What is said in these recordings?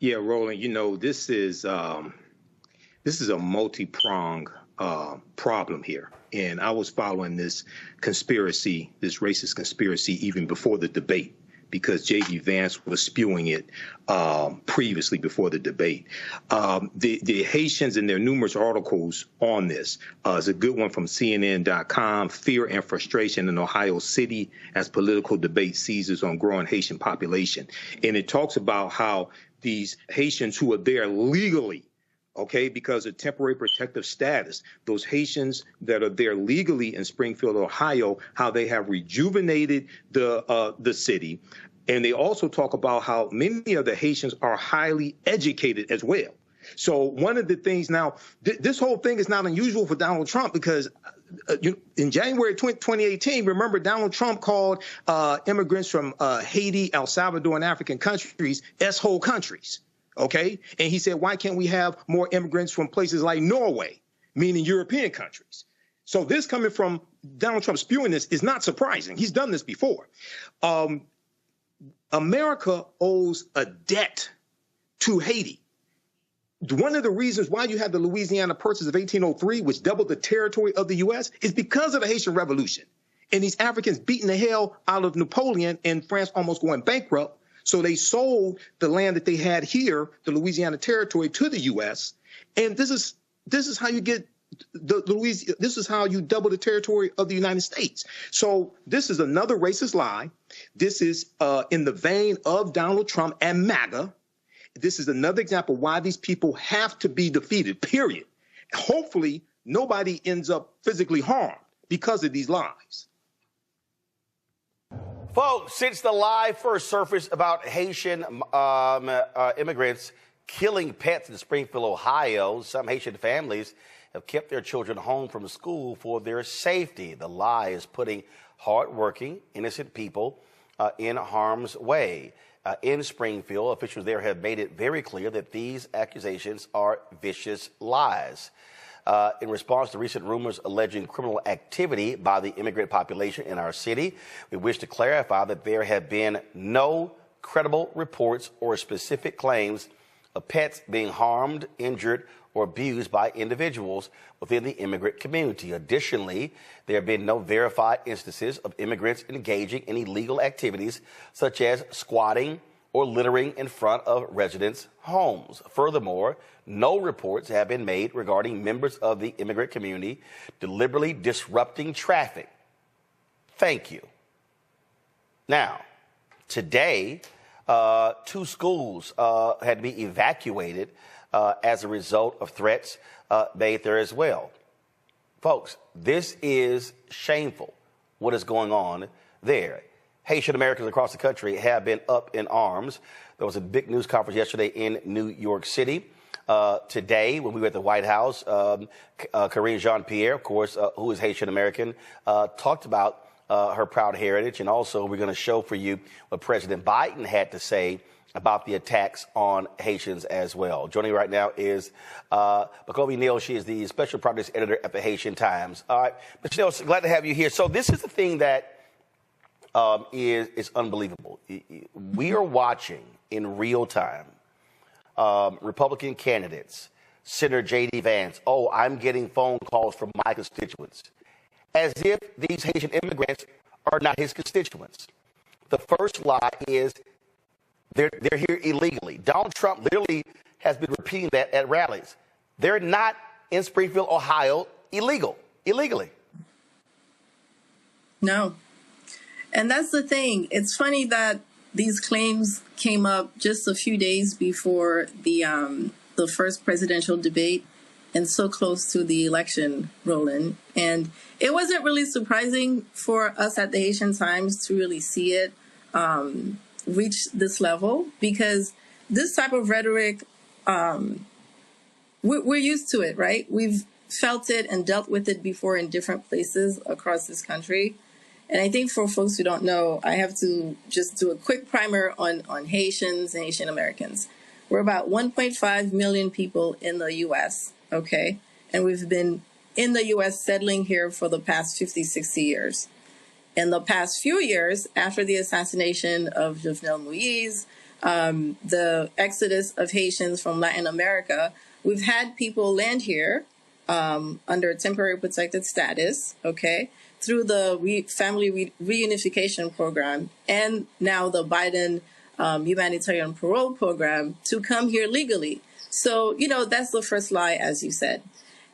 Yeah, Roland, this is a multi-pronged problem here. And I was following this conspiracy, this racist conspiracy, even before the debate, because J.D. Vance was spewing it previously before the debate. The Haitians and their numerous articles on this is a good one from CNN.com, Fear and Frustration in Ohio City as Political Debate Seizes on Growing Haitian Population. And it talks about how these Haitians who are there legally, okay, because of temporary protective status, those Haitians that are there legally in Springfield, Ohio, how they have rejuvenated the city. And they also talk about how many of the Haitians are highly educated as well. So one of the things now, this whole thing is not unusual for Donald Trump because in January 2018, remember Donald Trump called immigrants from Haiti, El Salvador, and African countries S-hole countries. OK, and he said, why can't we have more immigrants from places like Norway, meaning European countries? So this coming from Donald Trump spewing this is not surprising. He's done this before. America owes a debt to Haiti. One of the reasons why you have the Louisiana Purchase of 1803, which doubled the territory of the U.S., is because of the Haitian Revolution. And these Africans beating the hell out of Napoleon and France almost going bankrupt. So they sold the land that they had here, the Louisiana Territory, to the U.S. And this is how you get this is how you double the territory of the United States. So this is another racist lie. This is in the vein of Donald Trump and MAGA. This is another example why these people have to be defeated, period. Hopefully, nobody ends up physically harmed because of these lies. Folks, since the lie first surfaced about Haitian immigrants killing pets in Springfield, Ohio, some Haitian families have kept their children home from school for their safety. The lie is putting hardworking, innocent people in harm's way. In Springfield, officials there have made it very clear that these accusations are vicious lies. In response to recent rumors alleging criminal activity by the immigrant population in our city, we wish to clarify that there have been no credible reports or specific claims of pets being harmed, injured, or abused by individuals within the immigrant community. Additionally, there have been no verified instances of immigrants engaging in illegal activities such as squatting or littering in front of residents' homes. Furthermore, no reports have been made regarding members of the immigrant community deliberately disrupting traffic. Thank you. Now, today, 2 schools had to be evacuated as a result of threats made there as well. Folks, this is shameful, what is going on there. Haitian Americans across the country have been up in arms. There was a big news conference yesterday in New York City. Today, when we were at the White House, Karine Jean-Pierre, of course, who is Haitian American, talked about her proud heritage. And also, we're going to show for you what President Biden had to say about the attacks on Haitians as well. Joining me right now is Makovi Neal. She is the special projects editor at the Haitian Times. All right, Ms. Neal, glad to have you here. So this is the thing that is unbelievable. We are watching in real time Republican candidates, Senator J.D. Vance. Oh, I'm getting phone calls from my constituents, as if these Haitian immigrants are not his constituents. The first lie is they're here illegally. Donald Trump literally has been repeating that at rallies. They're not in Springfield, Ohio, illegally. No. And that's the thing. It's funny that these claims came up just a few days before the first presidential debate and so close to the election, Roland. And it wasn't really surprising for us at the Haitian Times to really see it reach this level, because this type of rhetoric, we're used to it, right? We've felt it and dealt with it before in different places across this country. And I think for folks who don't know, I have to just do a quick primer on Haitians and Haitian Americans. We're about 1.5 million people in the U.S., okay? And we've been in the U.S. settling here for the past 50, 60 years. in the past few years, after the assassination of Jovenel Moïse, the exodus of Haitians from Latin America, we've had people land here under temporary protected status, okay, through the family reunification program and now the Biden humanitarian parole program to come here legally. So, that's the first lie, as you said.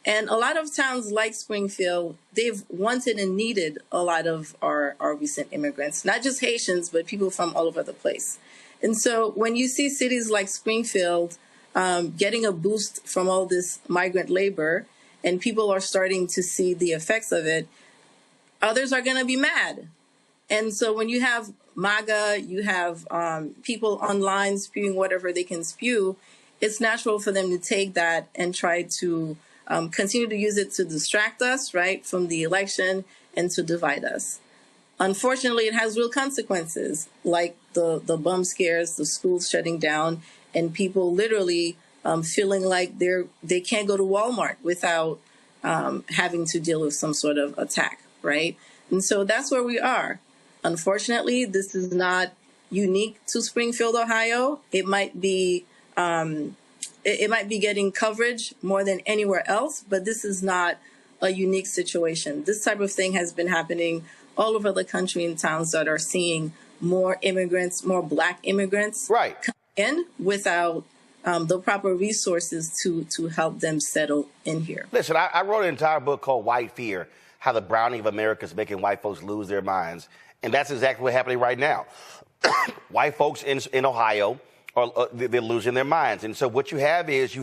And a lot of towns like Springfield, they've wanted and needed a lot of our recent immigrants, not just Haitians, but people from all over the place. And so when you see cities like Springfield getting a boost from all this migrant labor and people are starting to see the effects of it, others are going to be mad. And so when you have MAGA, you have people online spewing whatever they can spew, it's natural for them to take that and try to continue to use it to distract us, right, from the election and to divide us. Unfortunately, it has real consequences, like the bum scares, the schools shutting down, and people literally feeling like they can't go to Walmart without having to deal with some sort of attack, right? And so that's where we are. Unfortunately, this is not unique to Springfield, Ohio. It might be getting coverage more than anywhere else, but this is not a unique situation. This type of thing has been happening all over the country in towns that are seeing more immigrants, more Black immigrants, right, come in without the proper resources to help them settle in here. Listen, I wrote an entire book called White Fear, How the Browning of America is Making White Folks Lose Their Minds. And that's exactly what's happening right now. White folks in Ohio, they're losing their minds. And so what you have is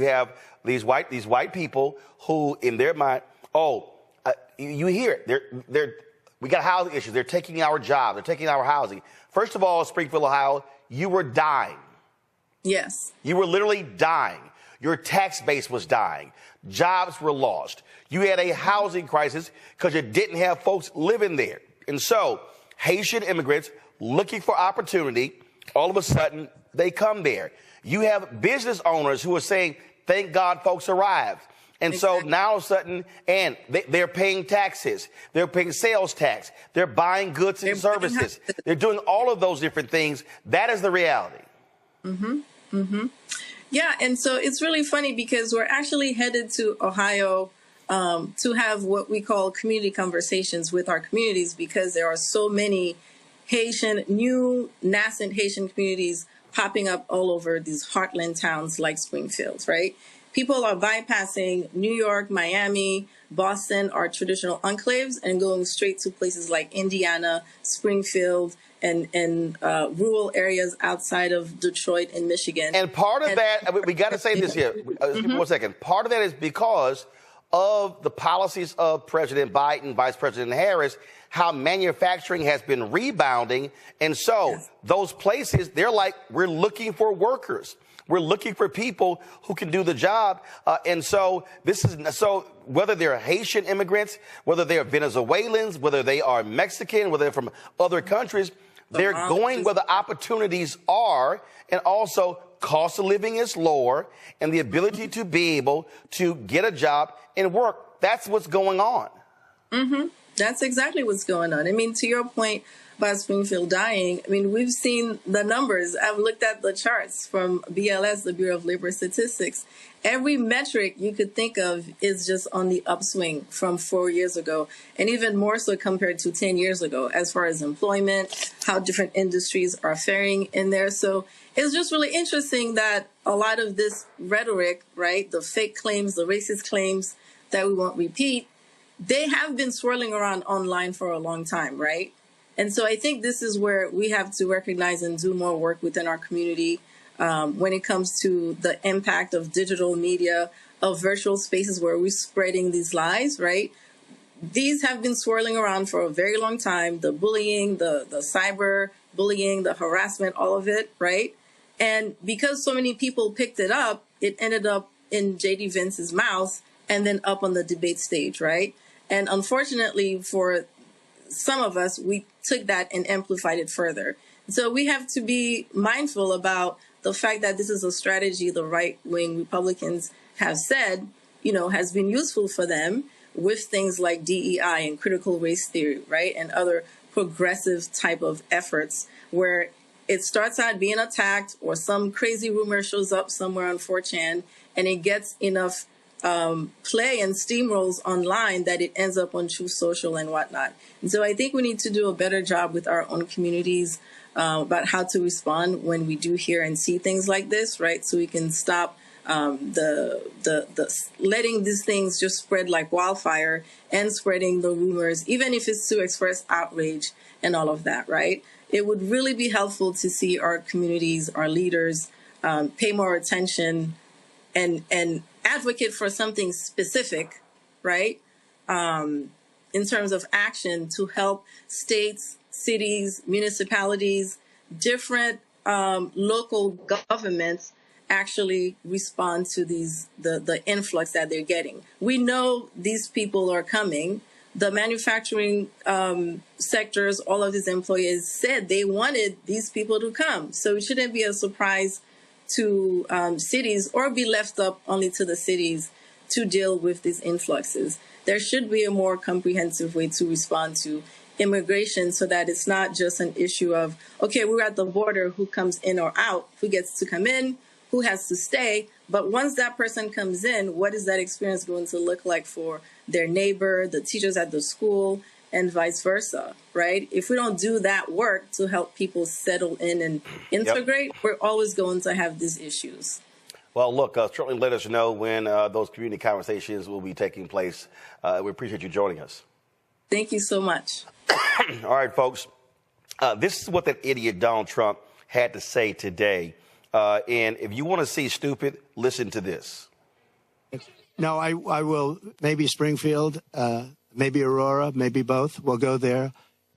these white people who, in their mind, you hear it. We got housing issues. They're taking our jobs. They're taking our housing. First of all, Springfield, Ohio, you were dying. Yes. You were literally dying. Your tax base was dying. Jobs were lost. You had a housing crisis because you didn't have folks living there. And so Haitian immigrants looking for opportunity, all of a sudden, they come there. You have business owners who are saying, thank God folks arrived. And exactly. So now all of a sudden, and they're paying taxes. They're paying sales tax. They're buying goods and services. They're doing all of those different things. That is the reality. Mm-hmm. Mm-hmm. Yeah, and so it's really funny because we're actually headed to Ohio to have what we call community conversations with our communities because there are so many new nascent Haitian communities popping up all over these heartland towns like Springfield, right? People are bypassing New York, Miami, Boston, our traditional enclaves, and going straight to places like Indiana, Springfield, and rural areas outside of Detroit and Michigan. And part of that, we got to say this here, mm-hmm. 1 second. Part of that is because of the policies of President Biden, Vice President Harris, how manufacturing has been rebounding. And so yes. Those places, they're like, we're looking for workers. We're looking for people who can do the job. And so whether they're Haitian immigrants, whether they're Venezuelans, whether they are Mexican, whether they're from other countries, they're going where the opportunities are. And also cost of living is lower and the ability to be able to get a job and work. That's what's going on. Mm-hmm. That's exactly what's going on. I mean, to your point about Springfield dying, I mean, we've seen the numbers. I've looked at the charts from BLS, the Bureau of Labor Statistics. Every metric you could think of is just on the upswing from 4 years ago, and even more so compared to 10 years ago, as far as employment, how different industries are faring in there. So it's just really interesting that a lot of this rhetoric, right, the fake claims, the racist claims that we won't repeat, they have been swirling around online for a long time, right? And so I think this is where we have to recognize and do more work within our community when it comes to the impact of digital media, of virtual spaces where we're spreading these lies, right? These have been swirling around for a very long time, the bullying, the cyber bullying, the harassment, all of it, right? And because so many people picked it up, it ended up in J.D. Vance's mouth and then up on the debate stage, right? And unfortunately for some of us, we took that and amplified it further. So we have to be mindful about the fact that this is a strategy the right-wing Republicans have said, has been useful for them with things like DEI and critical race theory, right? And other progressive type of efforts where it starts out being attacked or some crazy rumor shows up somewhere on 4chan and it gets enough play and steamrolls online that it ends up on Truth Social and whatnot. And so I think we need to do a better job with our own communities about how to respond when we do hear and see things like this, right? So we can stop the letting these things just spread like wildfire and spreading the rumors, even if it's to express outrage and all of that, right? It would really be helpful to see our communities, our leaders, pay more attention and advocate for something specific, right? In terms of action to help states, cities, municipalities, different local governments actually respond to the influx that they're getting. We know these people are coming. The manufacturing sectors, all of these employees said they wanted these people to come. So it shouldn't be a surprise to cities or be left up only to the cities to deal with these influxes. There should be a more comprehensive way to respond to immigration so that it's not just an issue of, okay, we're at the border, who comes in or out, who gets to come in, who has to stay. But once that person comes in, what is that experience going to look like for their neighbor, the teachers at the school, and vice versa, right? If we don't do that work to help people settle in and integrate, we're always going to have these issues. Well, look, certainly let us know when those community conversations will be taking place. We appreciate you joining us. Thank you so much. All right, folks. This is what that idiot Donald Trump had to say today. And if you want to see stupid, listen to this. No, I will. Maybe Springfield, maybe Aurora, maybe both. We'll go there.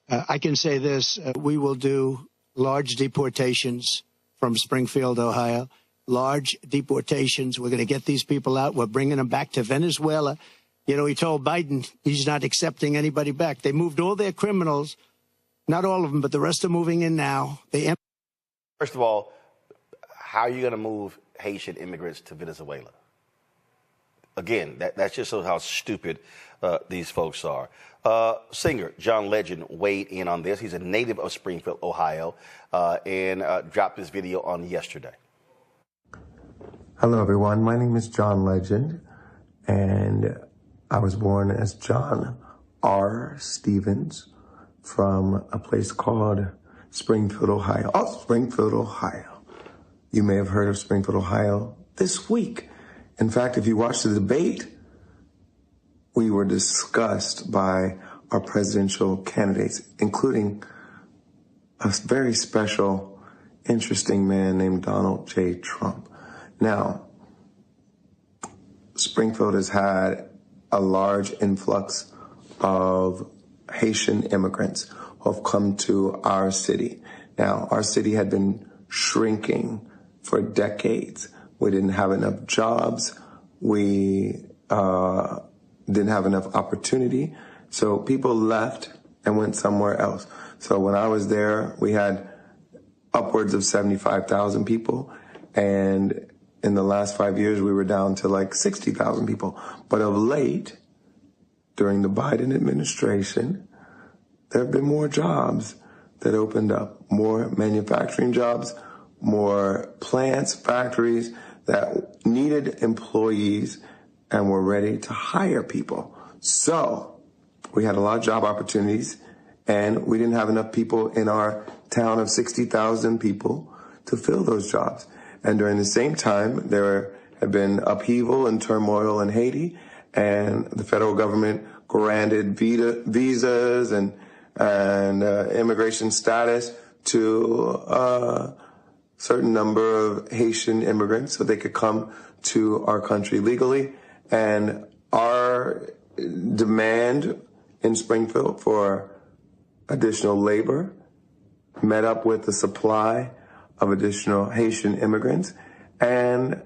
I can say this. We will do large deportations from Springfield, Ohio. Large deportations. We're going to get these people out. We're bringing them back to Venezuela. You know, he told Biden he's not accepting anybody back. They moved all their criminals, not all of them, but the rest are moving in now. First of all, how are you going to move Haitian immigrants to Venezuela? Again, that's just how stupid these folks are. Singer John Legend weighed in on this. He's a native of Springfield, Ohio, and dropped this video on yesterday. Hello, everyone. My name is John Legend, and I was born as John R. Stevens from a place called Springfield, Ohio. Oh, Springfield, Ohio. You may have heard of Springfield, Ohio this week. In fact, if you watched the debate, we were discussed by our presidential candidates, including a very special, interesting man named Donald J. Trump. Now, Springfield has had a large influx of Haitian immigrants who have come to our city. Now, our city had been shrinking for decades. We didn't have enough jobs. We didn't have enough opportunity. So people left and went somewhere else. So when I was there, we had upwards of 75,000 people. And in the last 5 years, we were down to like 60,000 people. But of late, during the Biden administration, there have been more jobs that opened up, more manufacturing jobs, more plants, factories that needed employees and were ready to hire people. So we had a lot of job opportunities, and we didn't have enough people in our town of 60,000 people to fill those jobs. And during the same time, there had been upheaval and turmoil in Haiti, and the federal government granted visas and immigration status to a certain number of Haitian immigrants so they could come to our country legally. And our demand in Springfield for additional labor met up with the supply of additional Haitian immigrants. And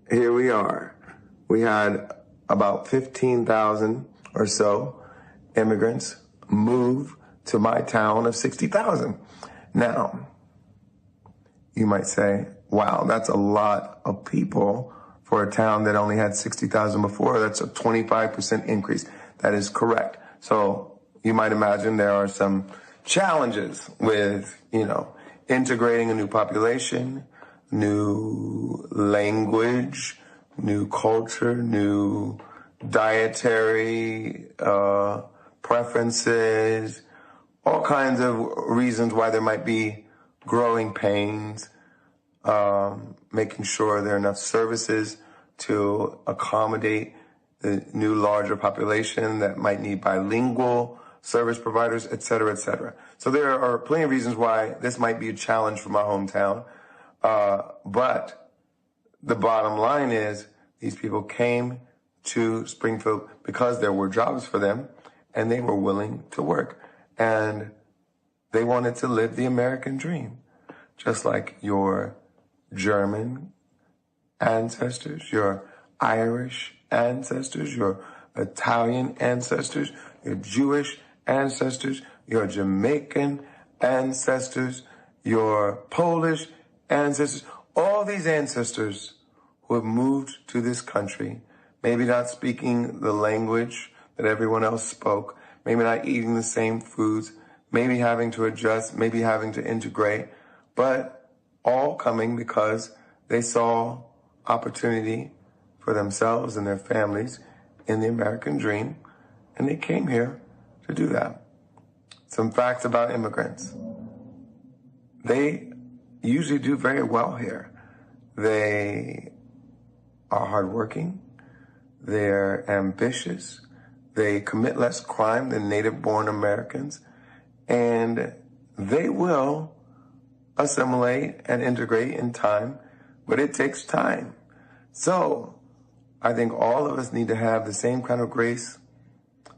here we are. We had about 15,000 or so immigrants move to my town of 60,000. Now, you might say, wow, that's a lot of people for a town that only had 60,000 before. That's a 25% increase. That is correct. So you might imagine there are some challenges with, integrating a new population, new language, new culture, new dietary preferences, all kinds of reasons why there might be growing pains, making sure there are enough services to accommodate the new larger population that might need bilingual service providers, et cetera, et cetera. So there are plenty of reasons why this might be a challenge for my hometown. But the bottom line is these people came to Springfield because there were jobs for them and they were willing to work. And they wanted to live the American dream, just like your German ancestors, your Irish ancestors, your Italian ancestors, your Jewish ancestors, your Jamaican ancestors, your Polish ancestors, all these ancestors who have moved to this country, maybe not speaking the language that everyone else spoke, maybe not eating the same foods, maybe having to adjust, maybe having to integrate, but all coming because they saw opportunity for themselves and their families in the American dream, and they came here to do that. Some facts about immigrants. They usually do very well here. They are hardworking, they're ambitious, they commit less crime than native-born Americans, and they will assimilate and integrate in time, but it takes time. So I think all of us need to have the same kind of grace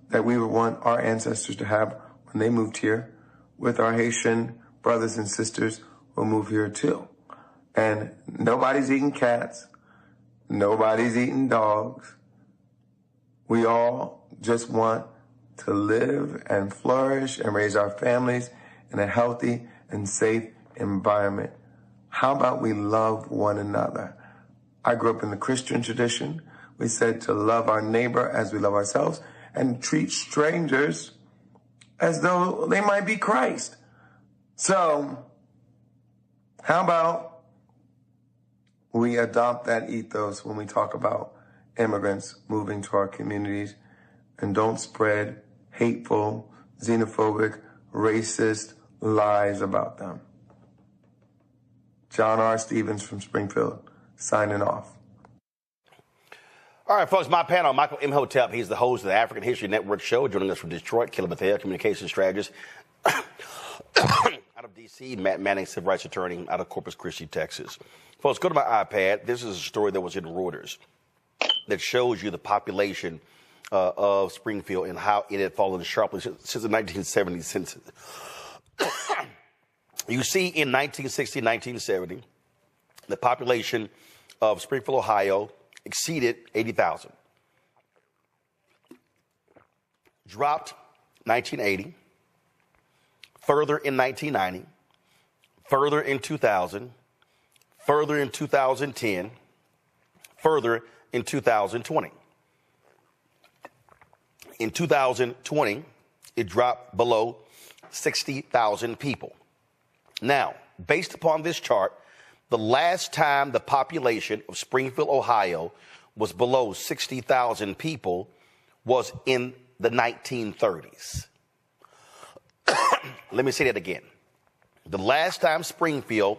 that we would want our ancestors to have when they moved here with our Haitian brothers and sisters who move here too. And nobody's eating cats. Nobody's eating dogs. We all just want to live and flourish and raise our families in a healthy and safe environment. How about we love one another? I grew up in the Christian tradition. We said to love our neighbor as we love ourselves and treat strangers as though they might be Christ. So, how about we adopt that ethos when we talk about immigrants moving to our communities and don't spread hateful, xenophobic, racist lies about them. John R. Stevens from Springfield, signing off. All right, folks, my panel, Michael Imhotep. He's the host of the African History Network show, joining us from Detroit. Commentator, communication strategist out of D.C., Matt Manning, civil rights attorney out of Corpus Christi, Texas. Folks, go to my iPad. This is a story that was in Reuters that shows you the population of Springfield and how it had fallen sharply since the 1970s census. You see, in 1960, 1970, the population of Springfield, Ohio, exceeded 80,000. Dropped 1980, further in 1990, further in 2000, further in 2010, further in 2020. In 2020, it dropped below 60,000 people. Now, based upon this chart, the last time the population of Springfield, Ohio was below 60,000 people was in the 1930s. Let me say that again. The last time Springfield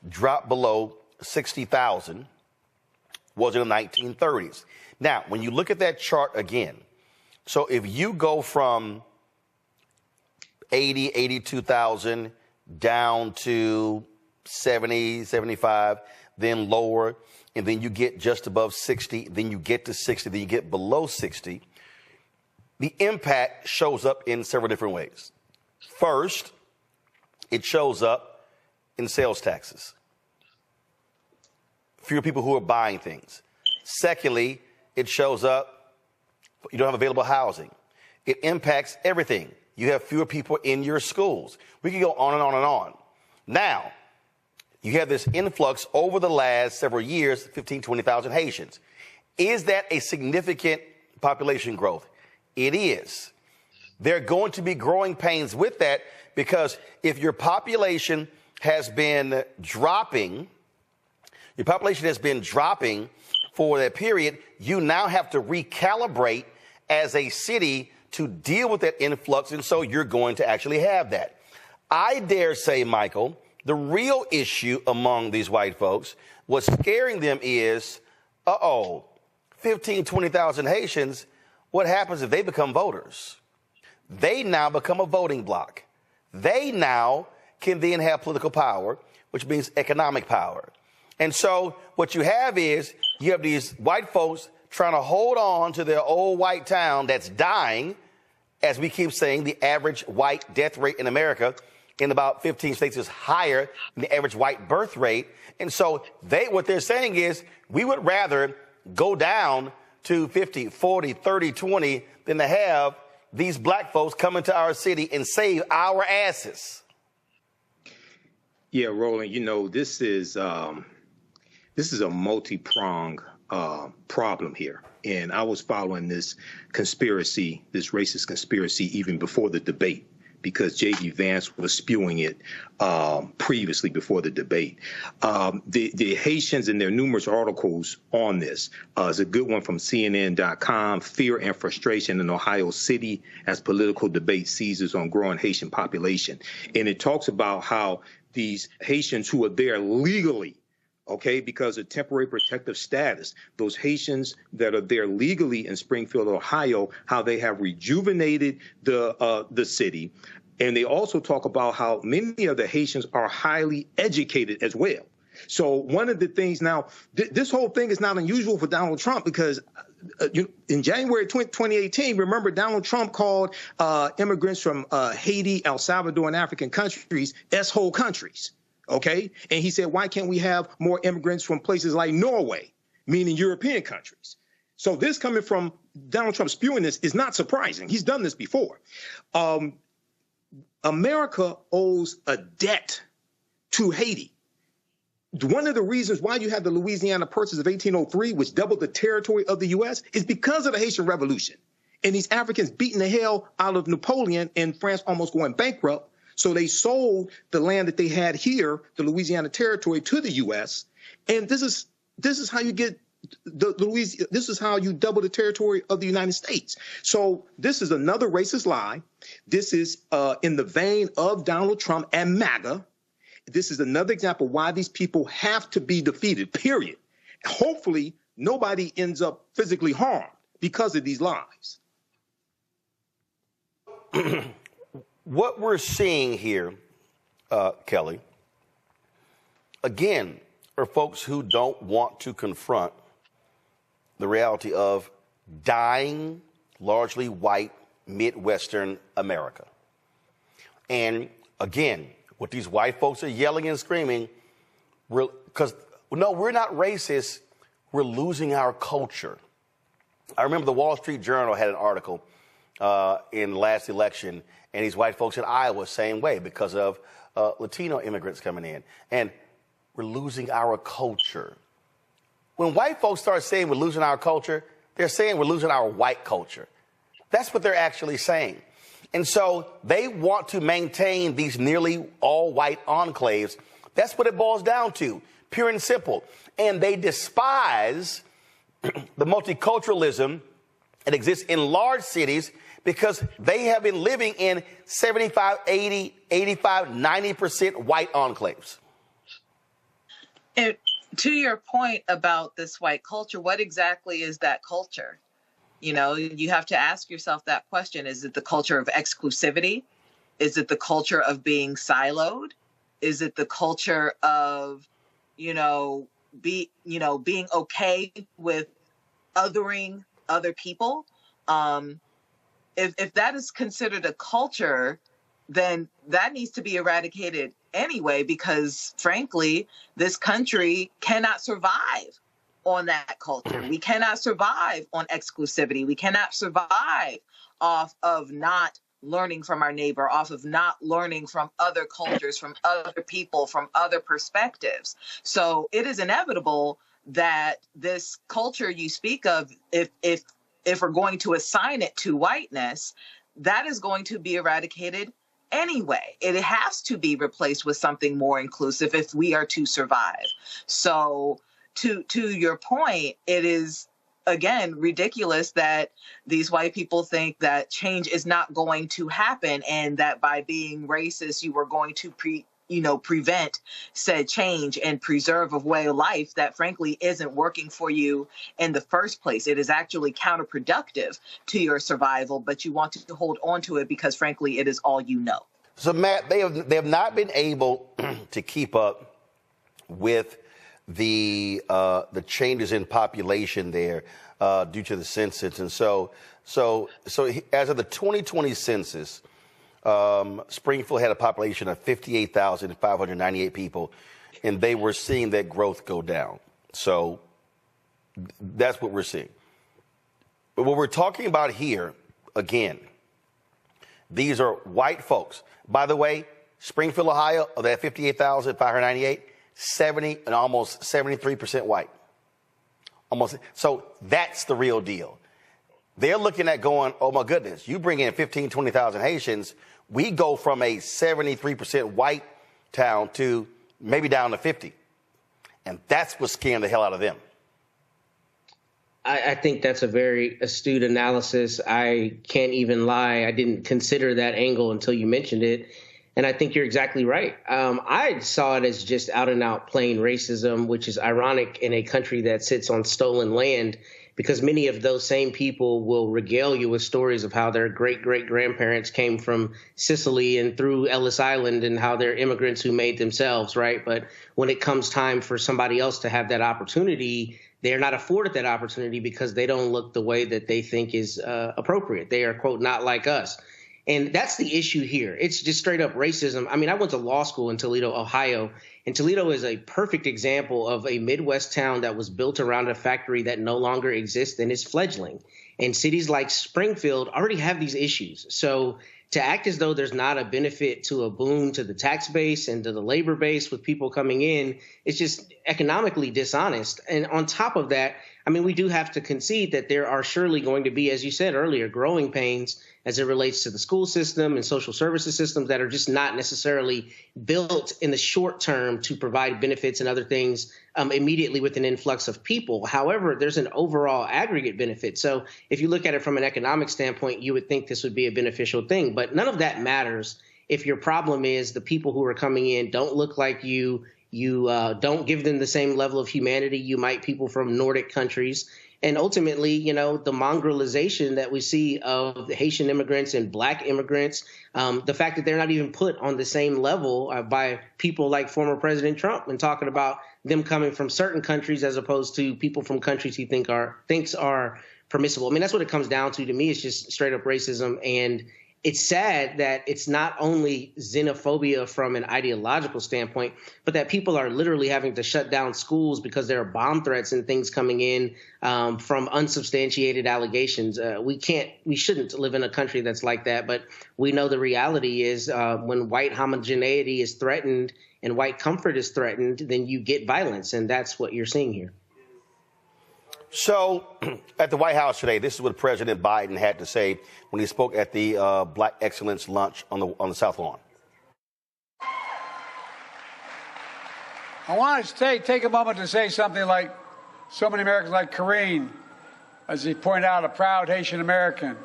dropped below 60,000 was in the 1930s. Now, when you look at that chart again, so if you go from 80, 82,000 down to 70, 75, then lower, and then you get just above 60, then you get to 60, then you get below 60, the impact shows up in several different ways. First, it shows up in sales taxes. Fewer people who are buying things. Secondly, it shows up, you don't have available housing. It impacts everything. You have fewer people in your schools. We can go on and on and on. Now, you have this influx over the last several years, 15, 20,000 Haitians. Is that a significant population growth? It is. There are going to be growing pains with that, because if your population has been dropping, for that period, you now have to recalibrate as a city to deal with that influx, and so you're going to actually have that. I dare say, Michael, the real issue among these white folks, what's scaring them is, 15, 20,000 Haitians, what happens if they become voters? They now become a voting bloc. They now can then have political power, which means economic power. And so what you have is you have these white folks trying to hold on to their old white town that's dying. As we keep saying, the average white death rate in America in about 15 states is higher than the average white birth rate. And so what they're saying is we would rather go down to 50, 40, 30, 20 than to have these black folks come into our city and save our asses. Yeah, Roland, this is a multi-pronged problem here. And I was following this racist conspiracy, even before the debate, because J.D. Vance was spewing it previously before the debate. The Haitians, and there are numerous articles on this. There's a good one from CNN.com, Fear and Frustration in Ohio City as Political Debate Seizes on Growing Haitian Population. And it talks about how these Haitians who are there legally, because of temporary protective status, those Haitians that are there legally in Springfield, Ohio, how they have rejuvenated the city. And they also talk about how many of the Haitians are highly educated as well. So one of the things now, this whole thing is not unusual for Donald Trump, because in January 2018, remember, Donald Trump called immigrants from Haiti, El Salvador, and African countries S-hole countries. And he said, why can't we have more immigrants from places like Norway, meaning European countries? So this coming from Donald Trump spewing this is not surprising. He's done this before. America owes a debt to Haiti. One of the reasons why you have the Louisiana Purchase of 1803, which doubled the territory of the U.S., is because of the Haitian Revolution. And these Africans beating the hell out of Napoleon and France almost going bankrupt. So they sold the land that they had here, the Louisiana Territory, to the U.S. And this is how you get this is how you double the territory of the United States. So this is another racist lie. This is in the vein of Donald Trump and MAGA. This is another example why these people have to be defeated, period. Hopefully, nobody ends up physically harmed because of these lies. What we're seeing here, Kelly, again, are folks who don't want to confront the reality of dying, largely white, Midwestern America. And again, what these white folks are yelling and screaming, we're not racist, we're losing our culture. I remember the Wall Street Journal had an article in the last election, and these white folks in Iowa, same way, because of Latino immigrants coming in. And we're losing our culture. When white folks start saying we're losing our culture, they're saying we're losing our white culture. That's what they're actually saying. And so they want to maintain these nearly all white enclaves. That's what it boils down to, pure and simple. And they despise the multiculturalism that exists in large cities, because they have been living in 75, 80, 85, 90% white enclaves. And to your point about this white culture, what exactly is that culture? You have to ask yourself that question. Is it the culture of exclusivity? Is it the culture of being siloed? Is it the culture of, being okay with othering other people? If that is considered a culture, then that needs to be eradicated anyway, because frankly, this country cannot survive on that culture. We cannot survive on exclusivity. We cannot survive off of not learning from our neighbor, off of not learning from other cultures, from other people, from other perspectives. So it is inevitable that this culture you speak of, if we're going to assign it to whiteness, that is going to be eradicated anyway. It has to be replaced with something more inclusive if we are to survive. So to your point, it is, again, ridiculous that these white people think that change is not going to happen and that by being racist, you are going to prevent said change and preserve a way of life that frankly isn't working for you in the first place. It is actually counterproductive to your survival, but you want to hold on to it because frankly, it is all you know. So Matt, they have not been able to keep up with the changes in population there due to the census. And so as of the 2020 census, Springfield had a population of 58,598 people, and they were seeing that growth go down. So that's what we're seeing. But what we're talking about here, again, these are white folks. By the way, Springfield, Ohio, of that 58,598, 70 and almost 73% white. So that's the real deal. They're looking at going, oh my goodness, you bring in 15, 20,000 Haitians, we go from a 73% white town to maybe down to 50. And that's what's scaring the hell out of them. I think that's a very astute analysis. I can't even lie. I didn't consider that angle until you mentioned it. And I think you're exactly right. I saw it as just out and out plain racism, which is ironic in a country that sits on stolen land, because many of those same people will regale you with stories of how their great-great-grandparents came from Sicily and through Ellis Island and how they're immigrants who made themselves, right? But when it comes time for somebody else to have that opportunity, they're not afforded that opportunity because they don't look the way that they think is appropriate. They are, quote, not like us. And that's the issue here. It's just straight up racism. I mean, I went to law school in Toledo, Ohio, and Toledo is a perfect example of a Midwest town that was built around a factory that no longer exists and is fledgling. And cities like Springfield already have these issues. So to act as though there's not a benefit to a boom to the tax base and to the labor base with people coming in, it's just economically dishonest. And on top of that, I mean, we do have to concede that there are surely going to be, as you said earlier, growing pains as it relates to the school system and social services systems that are just not necessarily built in the short term to provide benefits and other things immediately with an influx of people. However, there's an overall aggregate benefit. So if you look at it from an economic standpoint, you would think this would be a beneficial thing. But none of that matters if your problem is the people who are coming in don't look like you. You don't give them the same level of humanity you might people from Nordic countries. And ultimately, you know, the mongrelization that we see of the Haitian immigrants and black immigrants, the fact that they're not even put on the same level by people like former President Trump and talking about them coming from certain countries as opposed to people from countries he thinks are permissible. I mean, that's what it comes down to me. It's just straight up racism. And it's sad that it's not only xenophobia from an ideological standpoint, but that people are literally having to shut down schools because there are bomb threats and things coming in from unsubstantiated allegations. We shouldn't live in a country that's like that. But we know the reality is when white homogeneity is threatened and white comfort is threatened, then you get violence. And that's what you're seeing here. So at the White House today, this is what President Biden had to say when he spoke at the Black Excellence Lunch on the South Lawn. I want to take a moment to say something like so many Americans like Karine, as he pointed out, a proud Haitian American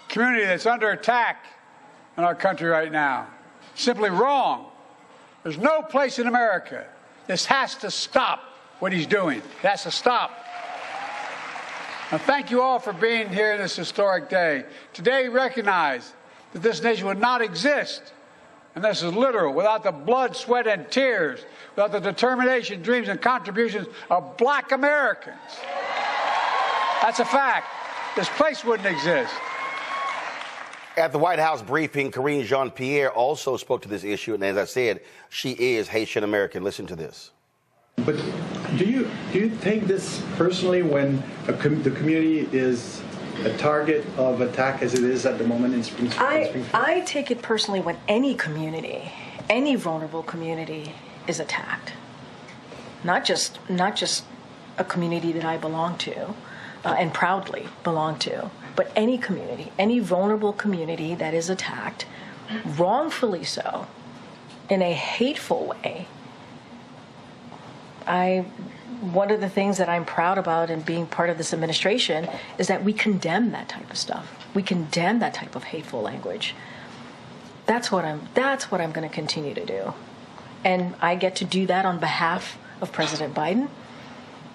community that's under attack in our country right now. Simply wrong. There's no place in America. This has to stop what he's doing. It has to stop. Now, thank you all for being here this historic day. Today, we recognize that this nation would not exist, and this is literal, without the blood, sweat, and tears, without the determination, dreams, and contributions of black Americans. That's a fact. This place wouldn't exist. At the White House briefing, Karine Jean-Pierre also spoke to this issue, and as I said, she is Haitian American. Listen to this. But do you take this personally when the community is a target of attack as it is at the moment in Springfield? I take it personally when any community, any vulnerable community is attacked. Not just a community that I belong to and proudly belong to. but any community, any vulnerable community that is attacked, wrongfully so, in a hateful way. One of the things that I'm proud about in being part of this administration is that we condemn that type of stuff. We condemn that type of hateful language. That's what I'm going to continue to do. And I get to do that on behalf of President Biden,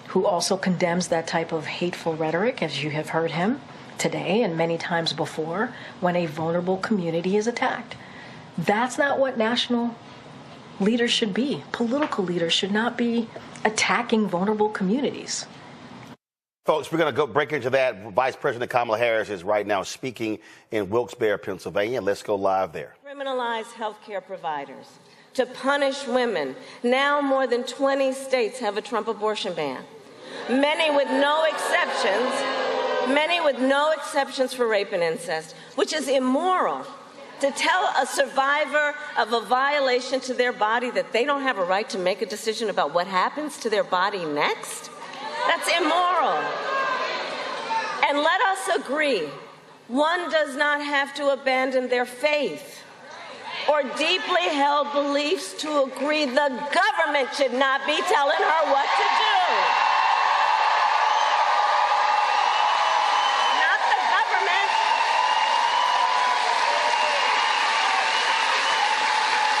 who also condemns that type of hateful rhetoric, as you have heard him today and many times before, when a vulnerable community is attacked. That's not what national leaders should be. Political leaders should not be attacking vulnerable communities. Folks, we're going to go break into that. Vice President Kamala Harris is right now speaking in Wilkes-Barre, Pennsylvania. Let's go live there. Criminalize healthcare providers, to punish women. Now more than 20 states have a Trump abortion ban. Many with no exceptions for rape and incest, which is immoral. To tell a survivor of a violation to their body that they don't have a right to make a decision about what happens to their body next? That's immoral. And let us agree, one does not have to abandon their faith or deeply held beliefs to agree the government should not be telling her what to do. Not the government.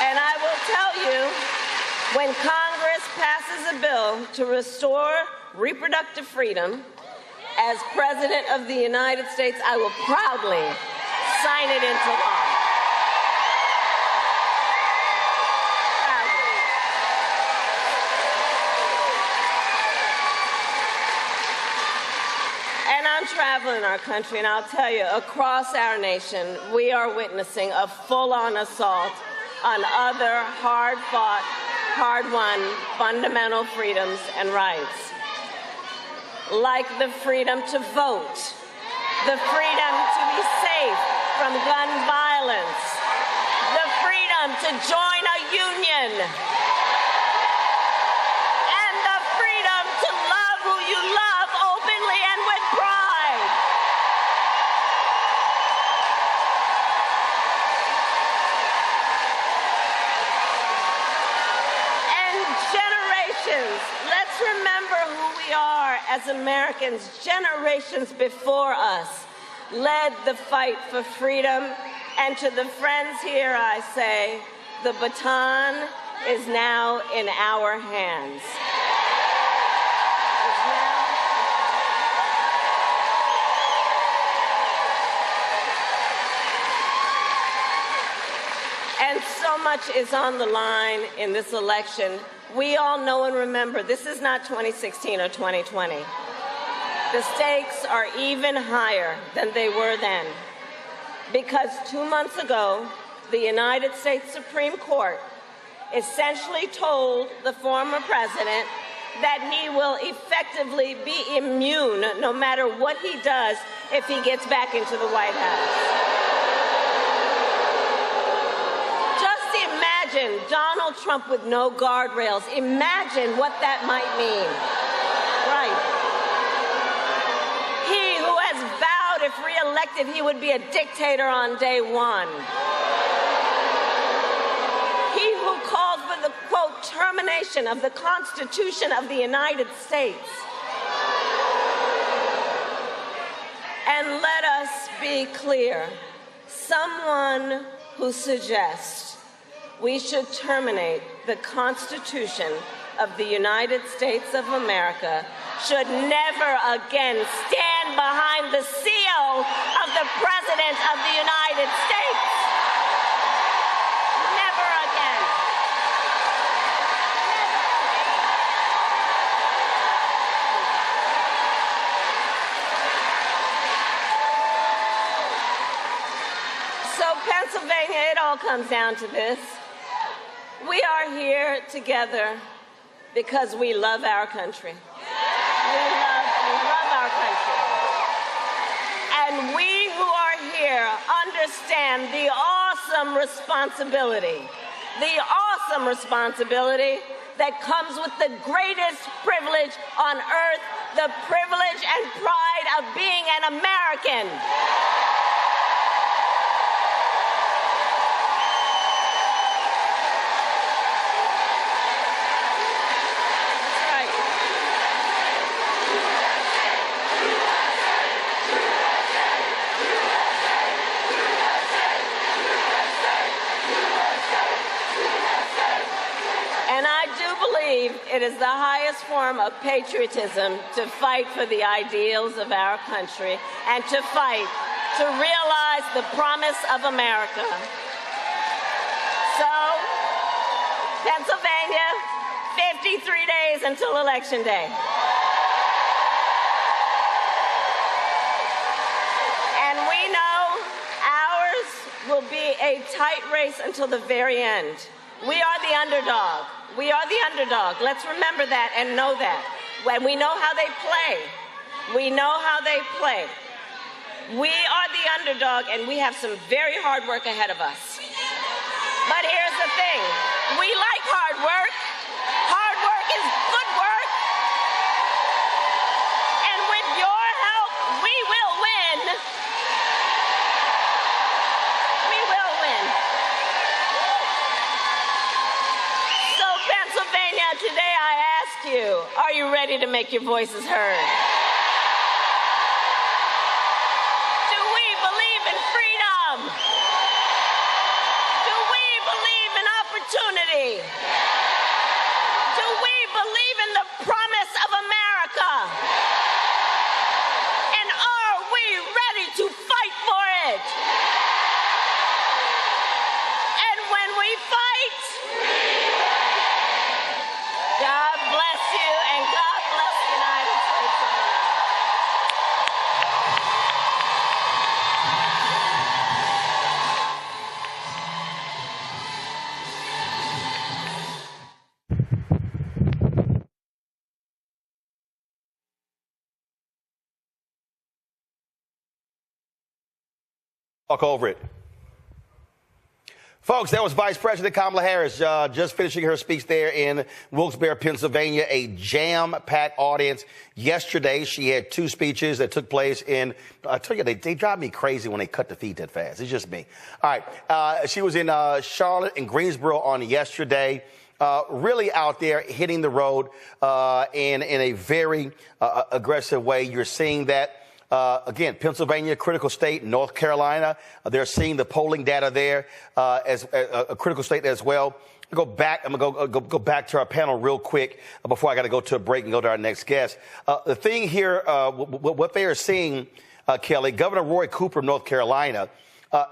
And I will tell you, when Congress passes a bill to restore reproductive freedom, as President of the United States, I will proudly sign it into law. Proudly. And I'm traveling our country, and I'll tell you, across our nation, we are witnessing a full-on assault on other hard-fought, hard-won fundamental freedoms and rights, like the freedom to vote, the freedom to be safe from gun violence, the freedom to join a union, and the freedom to love who you love openly and with pride. Let's remember who we are as Americans. Generations before us led the fight for freedom. And to the friends here, I say, the baton is now in our hands. And so much is on the line in this election. We all know and remember, this is not 2016 or 2020. The stakes are even higher than they were then. Because 2 months ago, the United States Supreme Court essentially told the former president that he will effectively be immune no matter what he does if he gets back into the White House. Imagine Donald Trump with no guardrails. Imagine what that might mean. Right. He who has vowed, if reelected, he would be a dictator on day one. He who called for the, quote, termination of the Constitution of the United States. And let us be clear, someone who suggests we should terminate the Constitution of the United States of America should never again stand behind the seal of the President of the United States. Never again. Never. So Pennsylvania, it all comes down to this. We are here together because we love our country. We love our country. And we who are here understand the awesome responsibility that comes with the greatest privilege on earth, the privilege and pride of being an American. It is the highest form of patriotism to fight for the ideals of our country and to fight to realize the promise of America. So, Pennsylvania, 53 days until Election Day. And we know ours will be a tight race until the very end. We are the underdog. We are the underdog. Let's remember that and know that. When we know how they play, we know how they play. We are the underdog, and we have some very hard work ahead of us. But here's the thing. We like hard work. Hard work is good work. And with your help, we will win. We will win. Pennsylvania, today I ask you, are you ready to make your voices heard? Do we believe in freedom? Do we believe in opportunity? Do we believe in the promise of America? And are we ready to fight for it? And when we fight, God bless you, and God bless the United States of America. Talk over it. Folks, that was Vice President Kamala Harris just finishing her speech there in Wilkes-Barre, Pennsylvania, a jam-packed audience. Yesterday, she had two speeches that took place in, I tell you, they drive me crazy when they cut the feed that fast. It's just me. All right, she was in Charlotte and Greensboro on yesterday. Really out there hitting the road in a very aggressive way. You're seeing that. Again, Pennsylvania, critical state. North Carolina, they're seeing the polling data there as a critical state as well. I'm gonna go back to our panel real quick before I got to go to a break and go to our next guest. The thing here, what they are seeing, Kelly, Governor Roy Cooper of North Carolina.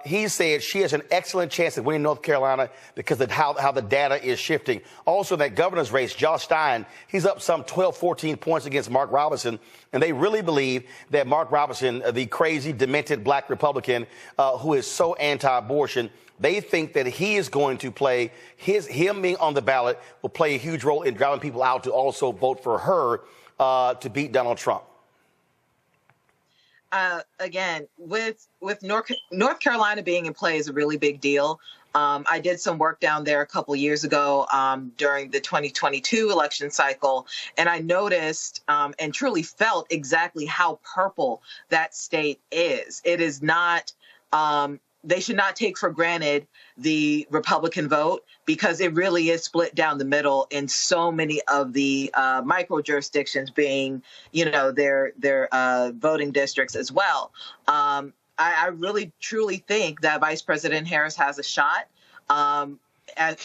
He said she has an excellent chance of winning North Carolina because of how the data is shifting. Also, that governor's race, Josh Stein, he's up some 12, 14 points against Mark Robinson. And they really believe that Mark Robinson, the crazy, demented black Republican who is so anti-abortion, they think that he is going to play, him being on the ballot will play a huge role in driving people out to also vote for her to beat Donald Trump. Again, with North Carolina being in play is a really big deal. I did some work down there a couple years ago during the 2022 election cycle, and I noticed and truly felt exactly how purple that state is. It is not, they should not take for granted the Republican vote because it really is split down the middle in so many of the micro jurisdictions being, you know, their voting districts as well. I really, truly think that Vice President Harris has a shot.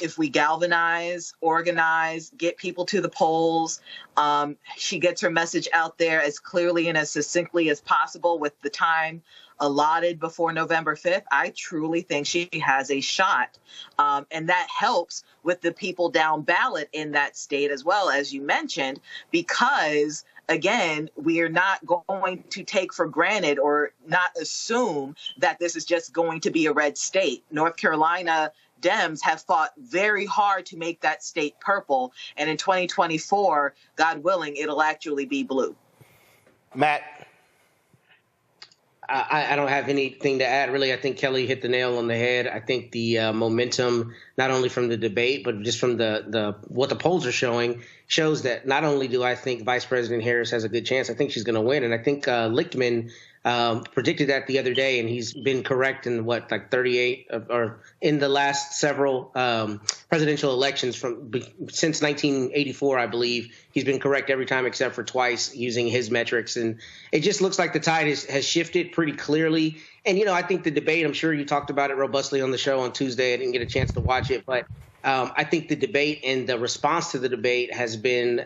If we galvanize, organize, get people to the polls, she gets her message out there as clearly and as succinctly as possible with the time allotted before November 5th, I truly think she has a shot. And that helps with the people down ballot in that state as well, as you mentioned, because again, we are not going to take for granted or not assume that this is just going to be a red state. North Carolina Dems have fought very hard to make that state purple. And in 2024, God willing, it'll actually be blue. Matt. I don't have anything to add, really. I think Kelly hit the nail on the head. I think the momentum, not only from the debate, but just from the what the polls are showing, shows that not only do I think Vice President Harris has a good chance, I think she's going to win. And I think Lichtman predicted that the other day, and he's been correct in what, like 38 or in the last several presidential elections since 1984, I believe. He's been correct every time except for twice using his metrics. And it just looks like the tide has shifted pretty clearly. And, I think the debate, I'm sure you talked about it robustly on the show on Tuesday. I didn't get a chance to watch it, but I think the debate and the response to the debate has been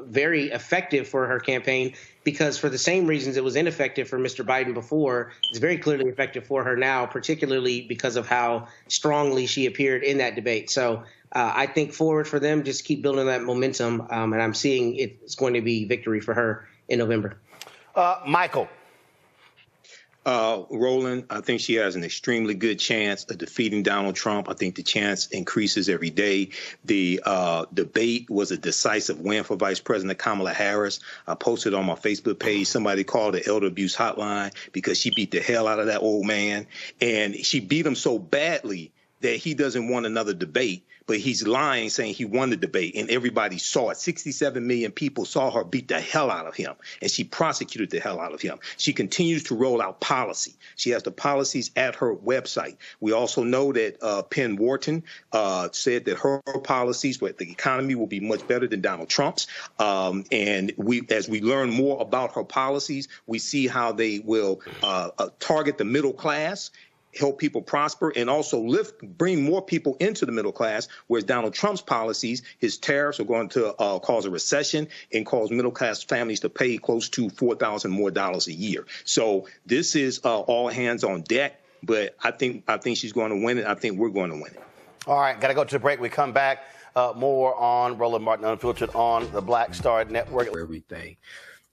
very effective for her campaign, because for the same reasons it was ineffective for Mr. Biden before, it's very clearly effective for her now, particularly because of how strongly she appeared in that debate. So I think forward for them, just keep building that momentum, and I'm seeing it's going to be victory for her in November. Michael. Roland, I think she has an extremely good chance of defeating Donald Trump. I think the chance increases every day. The debate was a decisive win for Vice President Kamala Harris. I posted on my Facebook page, somebody called the elder abuse hotline because she beat the hell out of that old man. And she beat him so badly that he doesn't want another debate, but he's lying, saying he won the debate, and everybody saw it. 67 million people saw her beat the hell out of him, and she prosecuted the hell out of him. She continues to roll out policy. She has the policies at her website. We also know that Penn Wharton said that her policies with the economy will be much better than Donald Trump's. And as we learn more about her policies, we see how they will target the middle class, help people prosper, and also bring more people into the middle class, whereas Donald Trump's policies, his tariffs are going to cause a recession and cause middle class families to pay close to $4,000 more a year. So this is all hands on deck, but I think she's going to win it. I think we're going to win it. All right, got to go to a break. We come back, more on Roland Martin Unfiltered on the Black Star Network. Everything.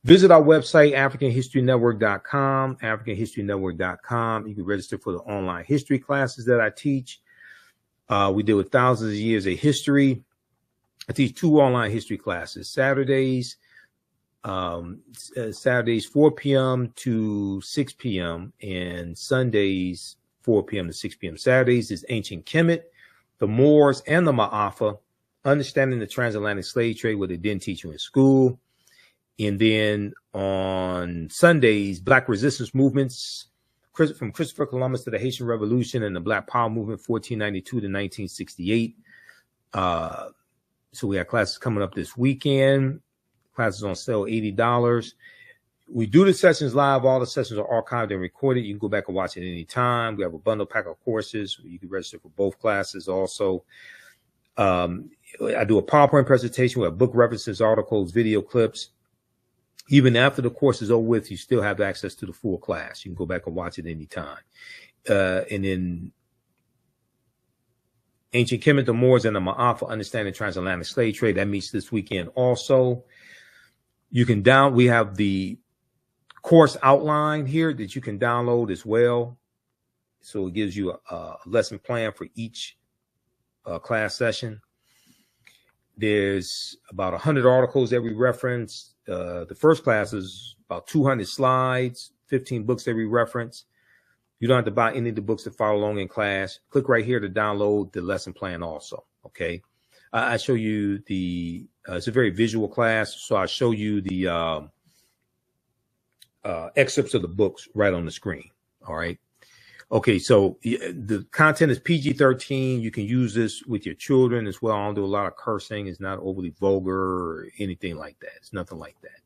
Visit our website, AfricanHistoryNetwork.com, AfricanHistoryNetwork.com. You can register for the online history classes that I teach. We deal with thousands of years of history. I teach 2 online history classes, Saturdays 4 p.m. to 6 p.m. and Sundays 4 p.m. to 6 p.m. Saturdays is Ancient Kemet, the Moors, and the Ma'afa, understanding the transatlantic slave trade, what they didn't teach you in school. And then on Sundays, Black resistance movements, from Christopher Columbus to the Haitian Revolution and the Black Power movement, 1492 to 1968. So we have classes coming up this weekend. Classes on sale, $80. We do the sessions live. All the sessions are archived and recorded. You can go back and watch it any time. We have a bundle pack of courses. You can register for both classes also. I do a PowerPoint presentation. We have book references, articles, video clips. Even after the course is over with, you still have access to the full class. You can go back and watch it anytime. And then Ancient Kemet, the Moors, and the Ma'afa, understanding transatlantic slave trade. That meets this weekend also. You can we have the course outline here that you can download as well. So it gives you a lesson plan for each class session. There's about 100 articles that we reference. The first class is about 200 slides, 15 books that we reference. You don't have to buy any of the books to follow along in class. Click right here to download the lesson plan also, okay? I show you it's a very visual class, so I show you the excerpts of the books right on the screen, all right? Okay, so the content is PG-13. You can use this with your children as well. I don't do a lot of cursing. It's not overly vulgar or anything like that. It's nothing like that.